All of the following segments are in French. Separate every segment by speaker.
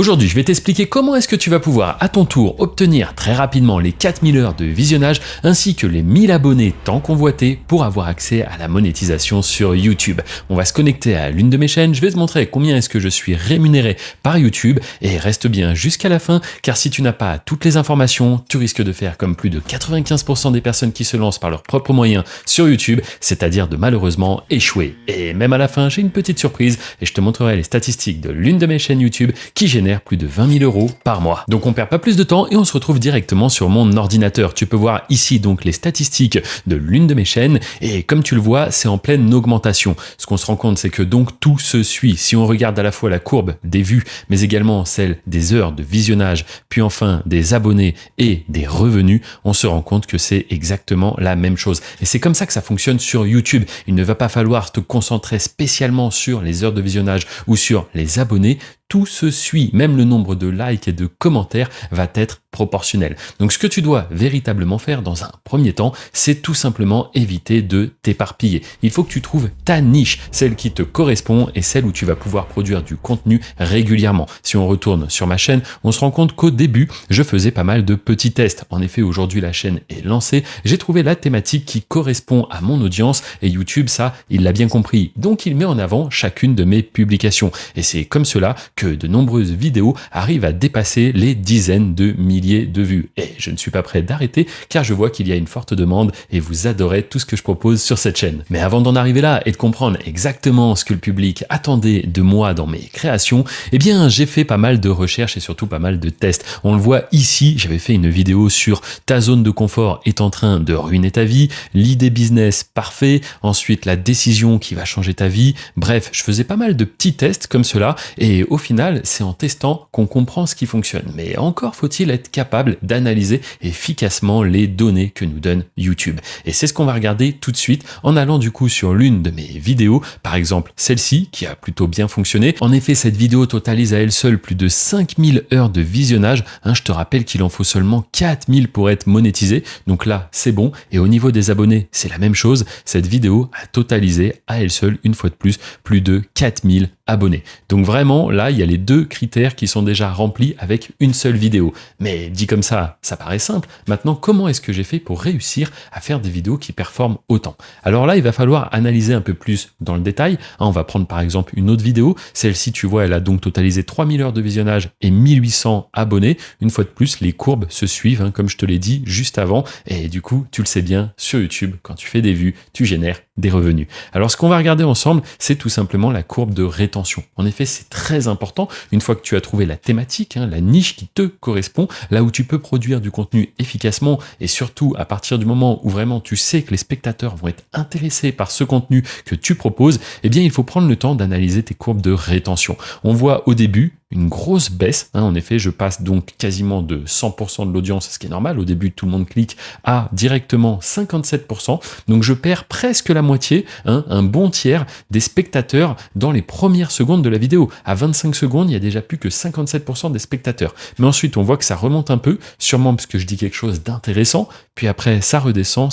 Speaker 1: Aujourd'hui, je vais t'expliquer comment est-ce que tu vas pouvoir à ton tour obtenir très rapidement les 4000 heures de visionnage ainsi que les 1000 abonnés tant convoités pour avoir accès à la monétisation sur YouTube. On va se connecter à l'une de mes chaînes, je vais te montrer combien est-ce que je suis rémunéré par YouTube et reste bien jusqu'à la fin car si tu n'as pas toutes les informations, tu risques de faire comme plus de 95% des personnes qui se lancent par leurs propres moyens sur YouTube, c'est-à-dire de malheureusement échouer. Et même à la fin, j'ai une petite surprise et je te montrerai les statistiques de l'une de mes chaînes YouTube qui génère plus de 20 000 euros par mois. Donc on perd pas plus de temps et on se retrouve directement sur mon ordinateur. Tu peux voir ici donc les statistiques de l'une de mes chaînes et comme tu le vois, c'est en pleine augmentation. Ce qu'on se rend compte, c'est que donc tout se suit. Si on regarde à la fois la courbe des vues, mais également celle des heures de visionnage, puis enfin des abonnés et des revenus, on se rend compte que c'est exactement la même chose. Et c'est comme ça que ça fonctionne sur YouTube. Il ne va pas falloir te concentrer spécialement sur les heures de visionnage ou sur les abonnés. Tout se suit, même le nombre de likes et de commentaires va être proportionnel. Donc ce que tu dois véritablement faire dans un premier temps, c'est tout simplement éviter de t'éparpiller. Il faut que tu trouves ta niche, celle qui te correspond et celle où tu vas pouvoir produire du contenu régulièrement. Si on retourne sur ma chaîne, on se rend compte qu'au début, je faisais pas mal de petits tests. En effet, aujourd'hui, la chaîne est lancée. J'ai trouvé la thématique qui correspond à mon audience et YouTube, ça, il l'a bien compris. Donc il met en avant chacune de mes publications. Et c'est comme cela que de nombreuses vidéos arrivent à dépasser les dizaines de milliers de vues. Et je ne suis pas prêt d'arrêter car je vois qu'il y a une forte demande et vous adorez tout ce que je propose sur cette chaîne. Mais avant d'en arriver là et de comprendre exactement ce que le public attendait de moi dans mes créations, eh bien j'ai fait pas mal de recherches et surtout pas mal de tests. On le voit ici, j'avais fait une vidéo sur ta zone de confort est en train de ruiner ta vie, l'idée business parfait, ensuite la décision qui va changer ta vie. Bref, je faisais pas mal de petits tests comme cela et au final, c'est en testant qu'on comprend ce qui fonctionne. Mais encore faut-il être capable d'analyser efficacement les données que nous donne YouTube. Et c'est ce qu'on va regarder tout de suite en allant du coup sur l'une de mes vidéos, par exemple celle-ci qui a plutôt bien fonctionné. En effet, cette vidéo totalise à elle seule plus de 5000 heures de visionnage. Je te rappelle qu'il en faut seulement 4000 pour être monétisé. Donc là, c'est bon. Et au niveau des abonnés, c'est la même chose. Cette vidéo a totalisé à elle seule, une fois de plus de 4000 abonnés. Donc vraiment, là, il y a les deux critères qui sont déjà remplis avec une seule vidéo. Mais dit comme ça paraît simple. Maintenant, comment est-ce que j'ai fait pour réussir à faire des vidéos qui performent autant? Alors là, il va falloir analyser un peu plus dans le détail. On va prendre par exemple une autre vidéo. Celle-ci, tu vois, elle a donc totalisé 3000 heures de visionnage et 1800 abonnés. Une fois de plus, les courbes se suivent, comme je te l'ai dit juste avant. Et du coup, tu le sais bien, sur YouTube, quand tu fais des vues, tu génères des revenus. Alors, ce qu'on va regarder ensemble, c'est tout simplement la courbe de rétention. En effet, c'est très important. Une fois que tu as trouvé la thématique, la niche qui te correspond, là où tu peux produire du contenu efficacement et surtout à partir du moment où vraiment tu sais que les spectateurs vont être intéressés par ce contenu que tu proposes, eh bien, il faut prendre le temps d'analyser tes courbes de rétention. On voit au début une grosse baisse. En effet, je passe donc quasiment de 100% de l'audience, ce qui est normal. Au début, tout le monde clique à directement 57%. Donc, je perds presque la moitié, un bon tiers des spectateurs dans les premières secondes de la vidéo. À 25 secondes, il n'y a déjà plus que 57% des spectateurs. Mais ensuite, on voit que ça remonte un peu, sûrement parce que je dis quelque chose d'intéressant. Puis après, ça redescend.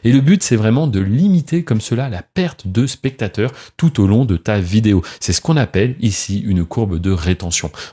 Speaker 1: Et le but, c'est vraiment de limiter comme cela la perte de spectateurs tout au long de ta vidéo. C'est ce qu'on appelle ici une courbe de rétention.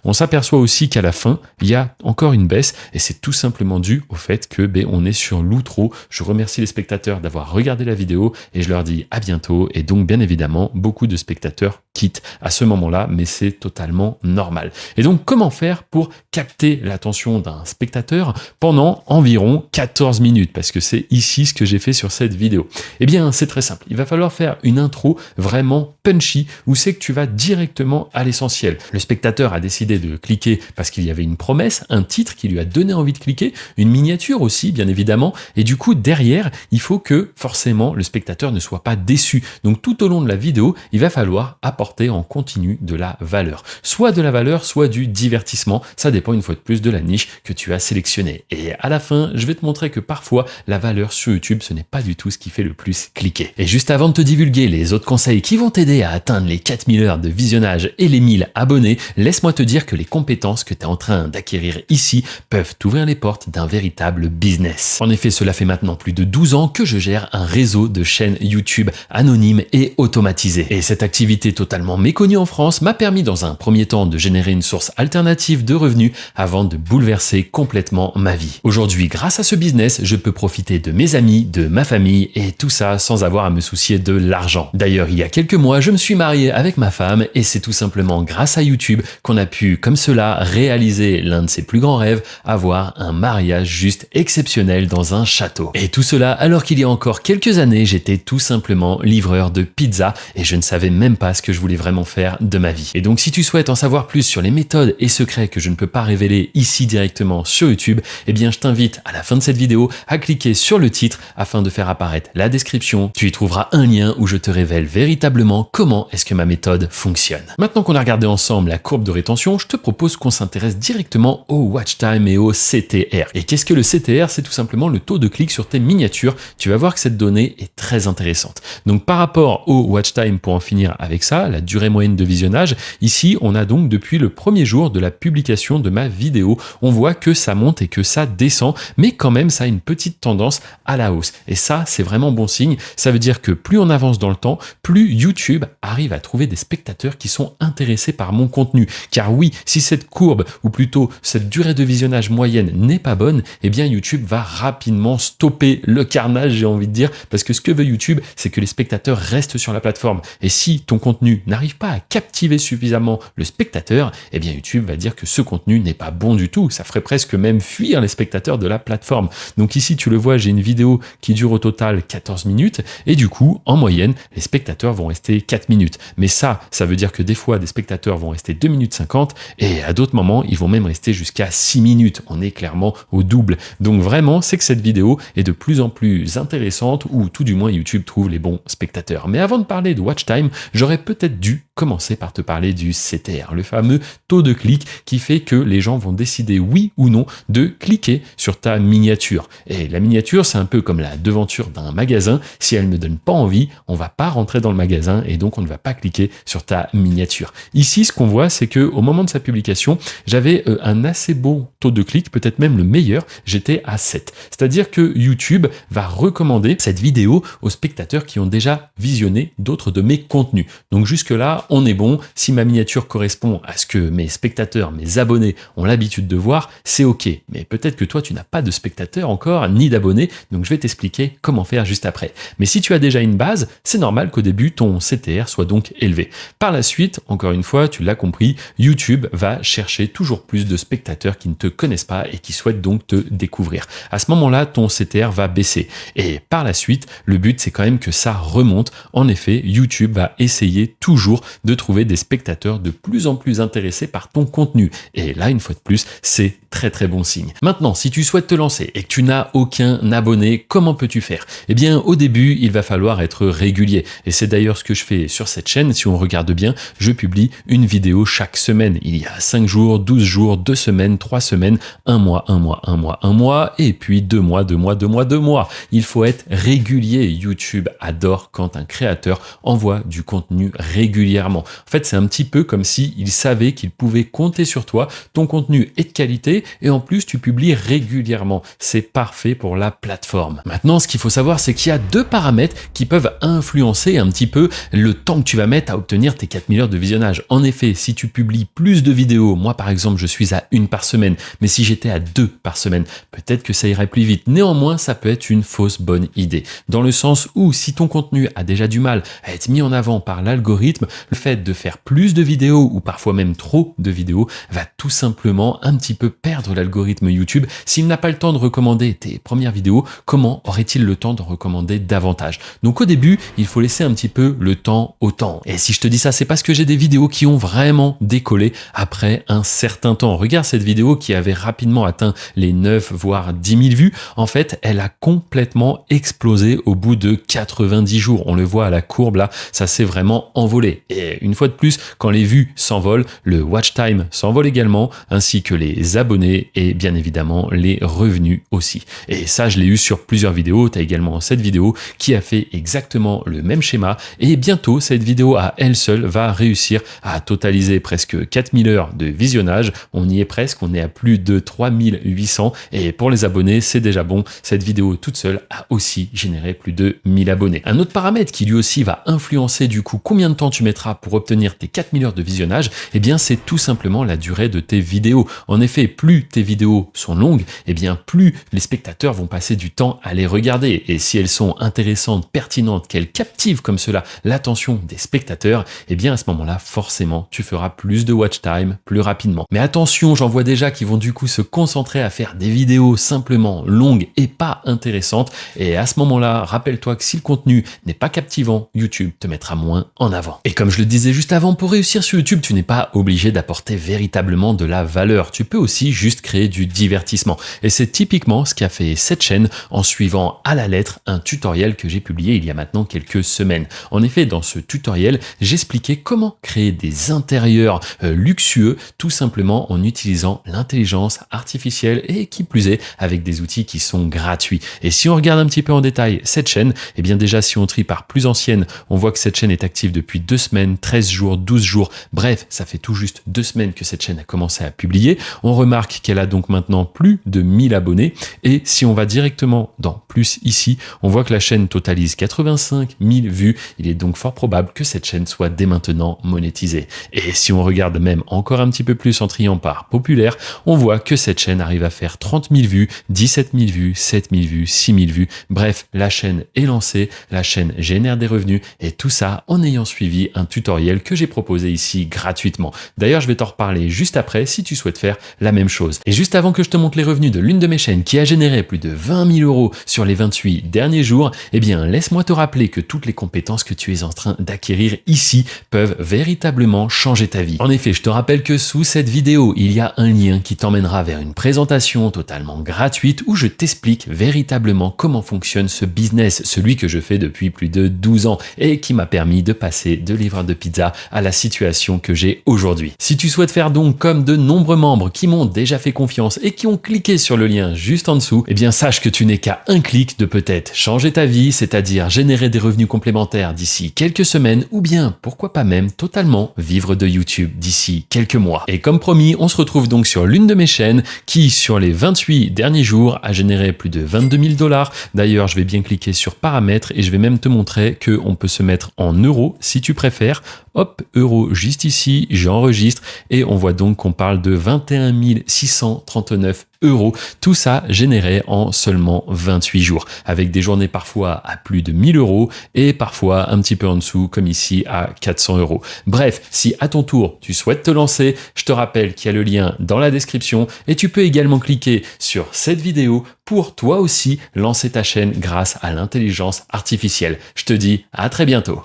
Speaker 1: On s'aperçoit aussi qu'à la fin, il y a encore une baisse et c'est tout simplement dû au fait que on est sur l'outro. Je remercie les spectateurs d'avoir regardé la vidéo et je leur dis à bientôt. Et donc, bien évidemment, beaucoup de spectateurs quittent à ce moment-là, mais c'est totalement normal. Et donc, comment faire pour capter l'attention d'un spectateur pendant environ 14 minutes? Parce que c'est ici ce que j'ai fait sur cette vidéo. Eh bien, c'est très simple. Il va falloir faire une intro vraiment punchy où c'est que tu vas directement à l'essentiel. Le spectateur a décidé de cliquer parce qu'il y avait une promesse, un titre qui lui a donné envie de cliquer, une miniature aussi, bien évidemment. Et du coup, derrière, il faut que forcément le spectateur ne soit pas déçu. Donc, tout au long de la vidéo, il va falloir apporter en continu de la valeur. Soit de la valeur, soit du divertissement. Ça dépend une fois de plus de la niche que tu as sélectionnée. Et à la fin, je vais te montrer que parfois, la valeur sur YouTube, ce n'est pas du tout ce qui fait le plus cliquer. Et juste avant de te divulguer les autres conseils qui vont t'aider à atteindre les 4000 heures de visionnage et les 1000 abonnés, laisse-moi te dire que les compétences que tu es en train d'acquérir ici peuvent t'ouvrir les portes d'un véritable business. En effet, cela fait maintenant plus de 12 ans que je gère un réseau de chaînes YouTube anonymes et automatisées. Et cette activité totalement méconnue en France m'a permis dans un premier temps de générer une source alternative de revenus avant de bouleverser complètement ma vie. Aujourd'hui, grâce à ce business, je peux profiter de mes amis, de ma famille et tout ça sans avoir à me soucier de l'argent. D'ailleurs, il y a quelques mois, je me suis marié avec ma femme et c'est tout simplement grâce à YouTube qu'on a pu, comme cela, réaliser l'un de ses plus grands rêves, avoir un mariage juste exceptionnel dans un château. Et tout cela alors qu'il y a encore quelques années, j'étais tout simplement livreur de pizza et je ne savais même pas ce que je voulais vraiment faire de ma vie. Et donc si tu souhaites en savoir plus sur les méthodes et secrets que je ne peux pas révéler ici directement sur YouTube, eh bien je t'invite à la fin de cette vidéo à cliquer sur le titre afin de faire apparaître la description. Tu y trouveras un lien où je te révèle véritablement comment est-ce que ma méthode fonctionne. Maintenant qu'on a regardé ensemble la courbe de rétention, je te propose qu'on s'intéresse directement au watch time et au CTR. Et qu'est-ce que le CTR? C'est tout simplement le taux de clic sur tes miniatures. Tu vas voir que cette donnée est très intéressante. Donc par rapport au watch time, pour en finir avec ça, la durée moyenne de visionnage, ici on a donc depuis le premier jour de la publication de ma vidéo, on voit que ça monte et que ça descend, mais quand même ça a une petite tendance à la hausse. Et ça, c'est vraiment bon signe. Ça veut dire que plus on avance dans le temps, plus YouTube arrive à trouver des spectateurs qui sont intéressés par mon contenu. Car oui, si cette courbe, ou plutôt cette durée de visionnage moyenne n'est pas bonne, eh bien YouTube va rapidement stopper le carnage, j'ai envie de dire, parce que ce que veut YouTube, c'est que les spectateurs restent sur la plateforme. Et si ton contenu n'arrive pas à captiver suffisamment le spectateur, eh bien YouTube va dire que ce contenu n'est pas bon du tout. Ça ferait presque même fuir les spectateurs de la plateforme. Donc ici, tu le vois, j'ai une vidéo qui dure au total 14 minutes et du coup, en moyenne, les spectateurs vont rester 4 minutes. Mais ça veut dire que des fois, des spectateurs vont rester 2 minutes 50 et à d'autres moments, ils vont même rester jusqu'à 6 minutes. On est clairement au double. Donc vraiment, c'est que cette vidéo est de plus en plus intéressante ou tout du moins YouTube trouve les bons spectateurs. Mais avant de parler de watch time, j'aurais peut-être dû commencer par te parler du CTR, le fameux taux de clic qui fait que les gens vont décider oui ou non de cliquer sur ta miniature. Et la miniature, c'est un peu comme la devanture d'un magasin. Si elle ne donne pas envie, on va pas rentrer dans le magasin et donc on ne va pas cliquer sur ta miniature. Ici, ce qu'on voit, c'est que au moment de sa publication, j'avais un assez beau taux de clic, peut-être même le meilleur, j'étais à 7. C'est-à-dire que YouTube va recommander cette vidéo aux spectateurs qui ont déjà visionné d'autres de mes contenus. Donc jusque-là, on est bon. Si ma miniature correspond à ce que mes spectateurs, mes abonnés ont l'habitude de voir, c'est OK. Mais peut-être que toi, tu n'as pas de spectateurs encore, ni d'abonnés, donc je vais t'expliquer comment faire juste après. Mais si tu as déjà une base, c'est normal qu'au début, ton CTR soit donc élevé. Par la suite, encore une fois, tu l'as compris, YouTube va chercher toujours plus de spectateurs qui ne te connaissent pas et qui souhaitent donc te découvrir. À ce moment-là, ton CTR va baisser. Et par la suite, le but, c'est quand même que ça remonte. En effet, YouTube va essayer toujours de trouver des spectateurs de plus en plus intéressés par ton contenu. Et là, une fois de plus, c'est très très bon signe. Maintenant, si tu souhaites te lancer et que tu n'as aucun abonné, comment peux-tu faire? Eh bien, au début, il va falloir être régulier. Et c'est d'ailleurs ce que je fais sur cette chaîne. Si on regarde bien, je publie une vidéo chaque semaine. Il y a 5 jours, 12 jours, 2 semaines, 3 semaines, 1 mois, 1 mois, 1 mois, 1 mois, et puis 2 mois, 2 mois, 2 mois, 2 mois. Il faut être régulier. YouTube adore quand un créateur envoie du contenu régulièrement. En fait, c'est un petit peu comme si il savait qu'il pouvait compter sur toi. Ton contenu est de qualité et en plus, tu publies régulièrement. C'est parfait pour la plateforme. Maintenant, ce qu'il faut savoir, c'est qu'il y a 2 paramètres qui peuvent influencer un petit peu le temps que tu vas mettre à obtenir tes 4000 heures de visionnage. En effet, si tu publies plus de vidéos, moi par exemple, je suis à 1 par semaine, mais si j'étais à 2 par semaine, peut-être que ça irait plus vite. Néanmoins, ça peut être une fausse bonne idée. Dans le sens où, si ton contenu a déjà du mal à être mis en avant par l'algorithme, le fait de faire plus de vidéos ou parfois même trop de vidéos va tout simplement un petit peu perdre l'algorithme YouTube. S'il n'a pas le temps de recommander tes premières vidéos, comment aurait-il le temps de recommander davantage? Donc au début, il faut laisser un petit peu le temps au temps. Et si je te dis ça, c'est parce que j'ai des vidéos qui ont vraiment décollé après un certain temps. Regarde cette vidéo qui avait rapidement atteint les 9 voire 10 000 vues. En fait, elle a complètement explosé au bout de 90 jours. On le voit à la courbe là, ça s'est vraiment envolé. Et une fois de plus, quand les vues s'envolent, le watch time s'envole également, ainsi que les abonnés et bien évidemment les revenus aussi. Et ça, je l'ai eu sur plusieurs vidéos. Tu as également cette vidéo qui a fait exactement le même schéma et bientôt, cette vidéo à elle seule va réussir à totaliser presque 4000 heures de visionnage. On y est presque, on est à plus de 3800 et pour les abonnés, c'est déjà bon. Cette vidéo toute seule a aussi généré plus de 1000 abonnés. Un autre paramètre qui lui aussi va influencer du coup combien de temps tu mettras pour obtenir tes 4000 heures de visionnage, eh bien c'est tout simplement la durée de tes vidéos. En effet, plus tes vidéos sont longues, eh bien plus les spectateurs vont passer du temps à les regarder. Et si elles sont intéressantes, pertinentes, qu'elles captivent comme cela l'attention des spectateurs, eh bien à ce moment-là, forcément, tu feras plus de watch time plus rapidement. Mais attention, j'en vois déjà qui vont du coup se concentrer à faire des vidéos simplement longues et pas intéressantes. Et à ce moment-là, rappelle-toi que si le contenu n'est pas captivant, YouTube te mettra moins en avant. Et comme je le disais juste avant, pour réussir sur YouTube, tu n'es pas obligé d'apporter véritablement de la valeur. Tu peux aussi juste créer du divertissement. Et c'est typiquement ce qu'a fait cette chaîne en suivant à la lettre un tutoriel que j'ai publié il y a maintenant quelques semaines. En effet, dans ce tutoriel, j'expliquais comment créer des intérieurs luxueux, tout simplement en utilisant l'intelligence artificielle et qui plus est avec des outils qui sont gratuits. Et si on regarde un petit peu en détail cette chaîne, eh bien déjà si on trie par plus ancienne, on voit que cette chaîne est active depuis 2 semaines, 13 jours, 12 jours, bref, ça fait tout juste 2 semaines que cette chaîne a commencé à publier. On remarque qu'elle a donc maintenant plus de 1000 abonnés et si on va directement dans plus ici, on voit que la chaîne totalise 85 000 vues. Il est donc fort probable que cette chaîne soit dès maintenant monétisée. Et si on regarde même encore un petit peu plus en triant par populaire, on voit que cette chaîne arrive à faire 30 000 vues, 17 000 vues, 7 000 vues, 6 000 vues. Bref, la chaîne est lancée, la chaîne génère des revenus et tout ça en ayant suivi un tutoriel que j'ai proposé ici gratuitement. D'ailleurs, je vais t'en reparler juste après si tu souhaites faire la même chose. Et juste avant que je te montre les revenus de l'une de mes chaînes qui a généré plus de 20 000 euros sur les 28 derniers jours, eh bien, laisse-moi te rappeler que toutes les compétences que tu es en train d'acquérir ici peuvent véritablement changer ta vie. En effet, je te rappelle que sous cette vidéo, il y a un lien qui t'emmènera vers une présentation totalement gratuite où je t'explique véritablement comment fonctionne ce business, celui que je fais depuis plus de 12 ans et qui m'a permis de passer de livreur de pizza à la situation que j'ai aujourd'hui. Si tu souhaites faire donc comme de nombreux membres qui m'ont déjà fait confiance et qui ont cliqué sur le lien juste en dessous, eh bien sache que tu n'es qu'à un clic de peut-être changer ta vie, c'est-à-dire générer des revenus complémentaires d'ici quelques semaines ou bien, pourquoi pas même, totalement vivre de YouTube d'ici quelques mois. Et comme promis, on se retrouve donc sur l'une de mes chaînes qui, sur les 28 derniers jours, a généré plus de 22 000 $. D'ailleurs, je vais bien cliquer sur paramètres et je vais même te montrer qu'on peut se mettre en euros si tu préfères. Hop, euros juste ici, j'enregistre et on voit donc qu'on parle de 21 639 euros. Tout ça généré en seulement 28 jours, avec des journées parfois à plus de 1000 euros et parfois un petit peu en dessous, comme ici à 400 euros. Bref, si à ton tour tu souhaites te lancer, je te rappelle qu'il y a le lien dans la description et tu peux également cliquer sur cette vidéo pour toi aussi lancer ta chaîne grâce à l'intelligence artificielle. Je te dis à très bientôt.